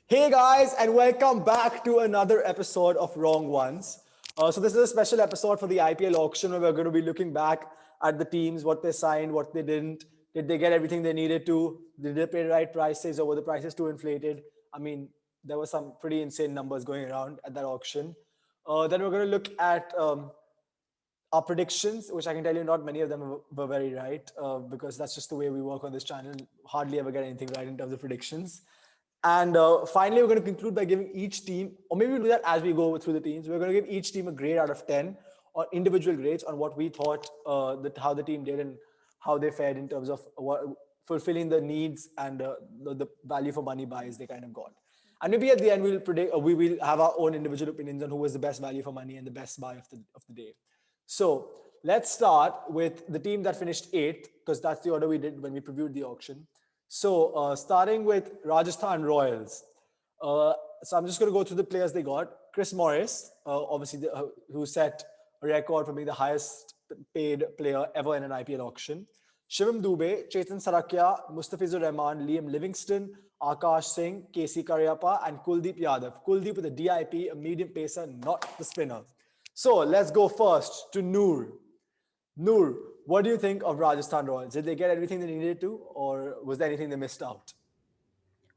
Hey guys, and welcome back to another episode of Wrong Ones. So this is a special episode for the IPL auction where we're going to be looking back at the teams, what they signed, what they didn't. Did they get everything they needed to? Did they pay the right prices, or were the prices too inflated? I mean, there were some pretty insane numbers going around at that auction. Then we're going to look at our predictions, which I can tell you not many of them were very right, because that's just the way we work on this channel. Hardly ever get anything right in terms of predictions. And finally, we're going to conclude by giving each team, or maybe we'll do that as we go through the teams. We're going to give each team a grade out of 10 on individual grades on what we thought how the team did and how they fared in terms of fulfilling the needs and the value for money buys they kind of got. And maybe at the end we'll predict, we will have our own individual opinions on who was the best value for money and the best buy of the day. So let's start with the team that finished eighth, because that's the order we did when we previewed the auction. So starting with Rajasthan Royals. So I'm just going to go through the players they got. Chris Morris, obviously, who set a record for being the highest paid player ever in an IPL auction. Shivam Dube, Chetan Sarakia, Mustafizur Rahman, Liam Livingston, Akash Singh, KC Karyappa, and Kuldeep Yadav. Kuldeep with a DIP, a medium pacer, not the spinner. So let's go first to Noor. Noor, what do you think of Rajasthan Royals? Did they get everything they needed to, or was there anything they missed out?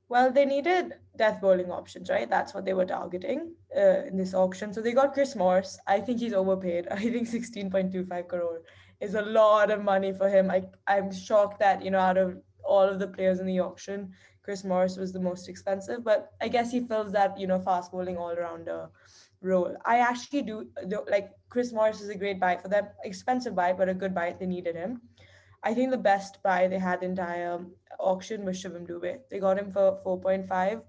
Well, they needed death bowling options, right? That's what they were targeting in this auction. So they got Chris Morris. I think he's overpaid. I think 16.25 crore is a lot of money for him. I'm shocked that, out of all of the players in the auction, Chris Morris was the most expensive. But I guess he fills that, fast bowling all rounder role. I actually like Chris Morris is a great buy for them. Expensive buy, but a good buy. They needed him. I think the best buy they had the entire auction was Shivam Dube. They got him for 4.5.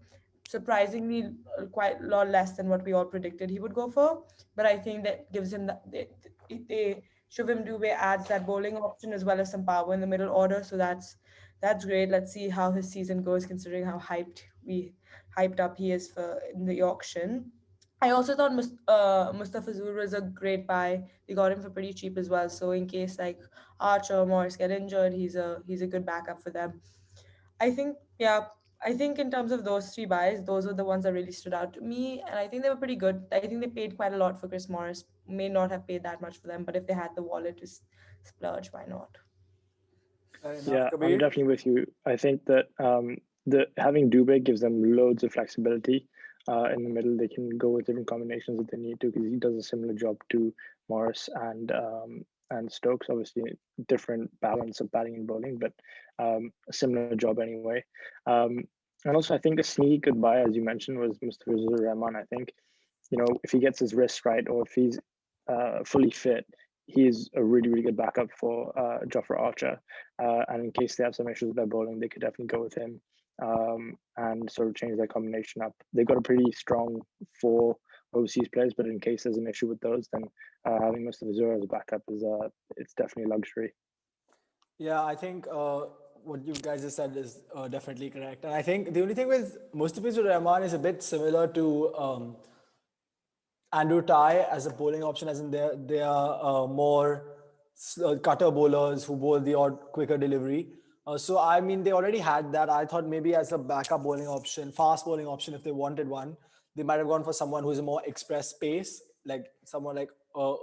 Surprisingly, quite a lot less than what we all predicted he would go for. But I think that gives him that Shivam Dube adds that bowling option as well as some power in the middle order. So that's great. Let's see how his season goes, considering how hyped up he is for in the auction. I also thought Mustafa Zur was a great buy. We got him for pretty cheap as well. So in case like Archer or Morris get injured, he's a good backup for them. I think yeah, I think in terms of those three buys, those were the ones that really stood out to me, and I think they were pretty good. I think they paid quite a lot for Chris Morris. May not have paid that much for them, but if they had the wallet to splurge, why not? Fair enough, Yeah, I'm Kabir. definitely with you. I think that the having Dube gives them loads of flexibility. In the middle, they can go with different combinations if they need to, because he does a similar job to Morris and Stokes. Obviously, different balance of batting and bowling, but a similar job anyway. Um, and also, I think a sneaky good buy, as you mentioned, was Mustafizur Rahman. I think if he gets his wrist right, or if he's fully fit, he's a really, really good backup for Jofra Archer. And in case they have some issues with their bowling, they could definitely go with him and sort of change their combination up. They've got a pretty strong four overseas players, but in case there's an issue with those, then having Mustafa Zura as a backup is it's definitely a luxury. Yeah, I think what you guys just said is definitely correct. And I think the only thing with Mustafizur Rahman is a bit similar to Andrew Ty as a bowling option, as in they are more cutter bowlers who bowl the odd quicker delivery. So I mean, they already had that. I thought maybe as a backup bowling option, fast bowling option, if they wanted one, they might have gone for someone who's a more express pace, like someone like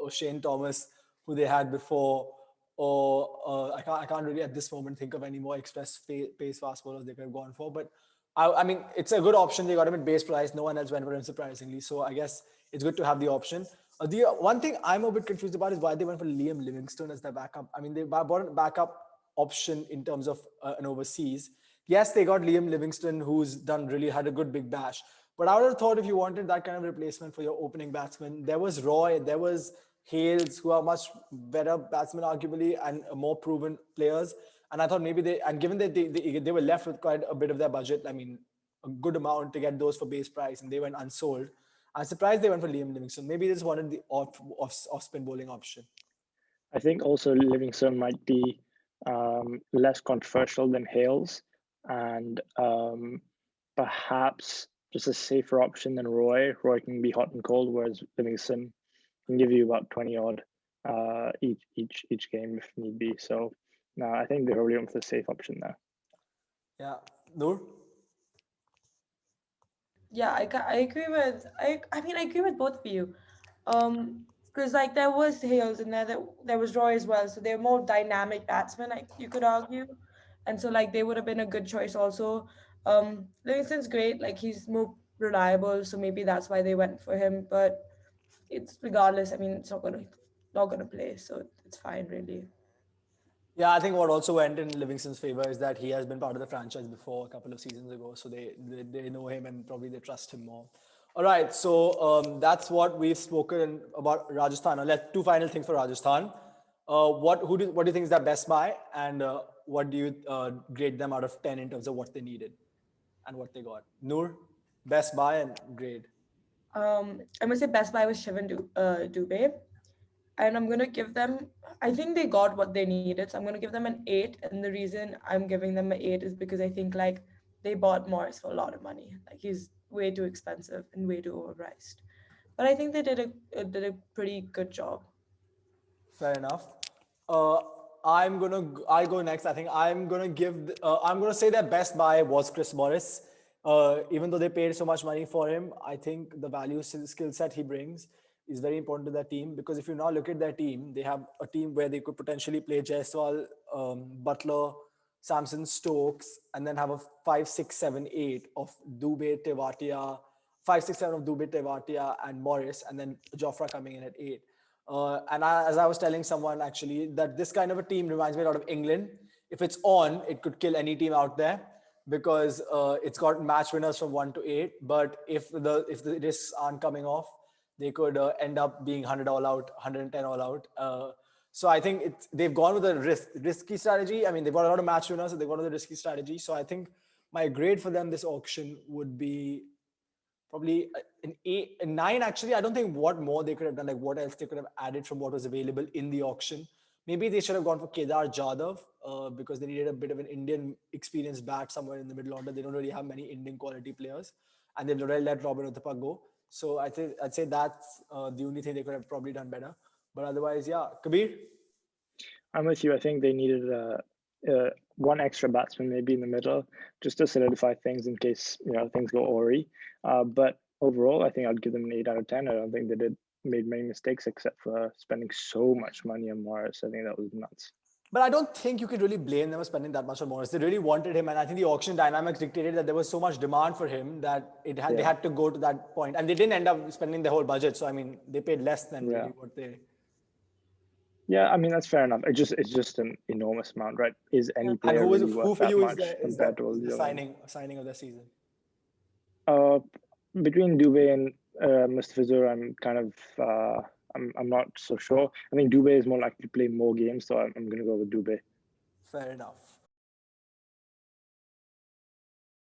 Shane Thomas, who they had before, or I can't really at this moment think of any more express pace fast bowlers they could have gone for. But I mean, it's a good option. They got him at base price. No one else went for him, surprisingly. So I guess it's good to have the option. The one thing I'm a bit confused about is why they went for Liam Livingston as their backup. I mean, they bought a backup option in terms of an overseas. Yes, they got Liam Livingston, who's had a good big bash. But I would have thought if you wanted that kind of replacement for your opening batsman, there was Roy, there was Hales, who are much better batsmen, arguably, and more proven players. And I thought maybe and given that they were left with quite a bit of their budget, I mean, a good amount to get those for base price, and they went unsold. I'm surprised they went for Liam Livingston. Maybe they just wanted the off spin bowling option. I think also Livingston might be less controversial than Hales, and perhaps just a safer option than Roy. Roy can be hot and cold, whereas Livingston can give you about 20 odd each game if need be. So no, I think they're really went for the safe option there. Yeah, Noor. Yeah, I agree with I mean I agree with both of you. Because like there was Hales and there was Roy as well, so they're more dynamic batsmen, like you could argue, and so like they would have been a good choice also. Livingston's great, like he's more reliable, so maybe that's why they went for him. But it's regardless. I mean, it's not gonna play, so it's fine really. Yeah, I think what also went in Livingston's favor is that he has been part of the franchise before a couple of seasons ago, so they know him and probably they trust him more. All right, so that's what we've spoken about Rajasthan. Now, let's two final things for Rajasthan. What do you think is their best buy, and what do you grade them out of 10 in terms of what they needed and what they got? Noor, best buy and grade. I'm gonna say Best Buy was Dube, and I'm gonna give them. I think they got what they needed, so I'm gonna give them an 8. And the reason I'm giving them an 8 is because I think like they bought Morris for a lot of money. Like he's way too expensive and way too overpriced. But I think they did a pretty good job. Fair enough. Uh, I'll go next. I think I'm gonna say their best buy was Chris Morris. Even though they paid so much money for him, I think the value skill set he brings is very important to their team. Because if you now look at their team, they have a team where they could potentially play Jaiswal, Butler, Samson, Stokes, and then have a 5, 6, 7, 8 of Dube, Tewatia, 5, 6, 7 of Dube, Tewatia, and Morris, and then Jofra coming in at 8. As I was telling someone actually, that this kind of a team reminds me a lot of England. If it's on, it could kill any team out there because it's got match winners from 1 to 8. But if the risks aren't coming off, they could end up being 100 all out, 110 all out. So I think they've gone with a risky strategy. I mean, they've got a lot of match winners, so they've gone with a risky strategy. So I think my grade for them this auction would be probably an 8, a 9. Actually, I don't think what more they could have done, like what else they could have added from what was available in the auction. Maybe they should have gone for Kedar Jadhav because they needed a bit of an Indian experienced bat somewhere in the middle order. They don't really have many Indian quality players, and they've already let Robin Uthappa go. So I'd say that's the only thing they could have probably done better. But otherwise, yeah, Kabir. I'm with you. I think they needed one extra batsman maybe in the middle just to solidify things in case things go awry. But overall, I think I'd give them an 8 out of 10. I don't think they made many mistakes except for spending so much money on Morris. I think that was nuts. But I don't think you could really blame them for spending that much on Morris. They really wanted him, and I think the auction dynamics dictated that there was so much demand for him that they had to go to that point, and they didn't end up spending the whole budget. So I mean, they paid less than really what they. Yeah, I mean that's fair enough. It's just an enormous amount, right? Is any And player really who worth for that you much compared to all is the the other ones? signing of the season? Between Dube and Mustafizur, I'm kind of I'm not so sure. I think Dube is more likely to play more games, so I'm going to go with Dube. Fair enough.